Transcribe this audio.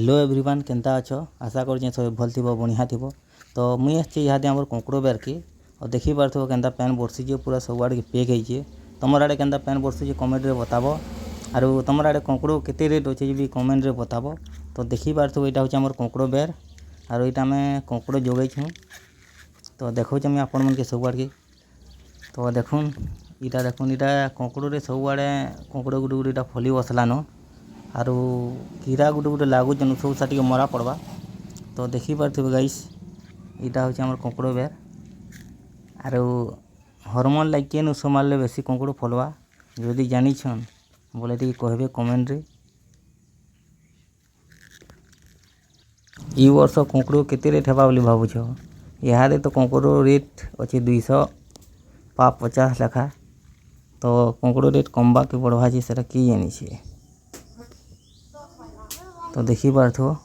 Hello everyone Kenta अच्छो आशा कर सब भल थी बढ़िया थी। तो मुई आसती आम कंकुड़ बेर की और देखी पार्थो केंता पैन बरसी पूरा सब आड़े पेक होइए। तुम आड़े केंता पैन बरसी कमेंट रे बताब और तुम आड़े कंकुड़ केते रेट अच्छे भी कमेंट रे बताब। तो देखी पार्थो यहाँ हूँ आम कंकुड़ बेर और यहाँ आम कंकुड़ जोगेछूँ। तो देखो मुझे आपण मन के सब आड़े तो देखुन यहाँ कंकुड़ सब आड़े कंकुड़ गुटे गुटे फली बसलान आरु कीड़ा गुटे गुटे लगुन सब सा मरा पड़वा। तो देखी पारे गाइस यहाँ हूँ आम कंकुड़ बेर आरु हरमोन लाइक केन उस मारे बेसी कंकुड़ फलवा जदि जानिछन बोले टी कहबे कमेंट रे। ई वर्ष कंकुड़ केते रेट हेबा बोली भावुछ? यहाँ तो कंकुड़ रेट अच्छे 250 लेखा। तो कंकुड़ रेट कमबा कि बढ़वा से कि जानी। तो देखी पार्थो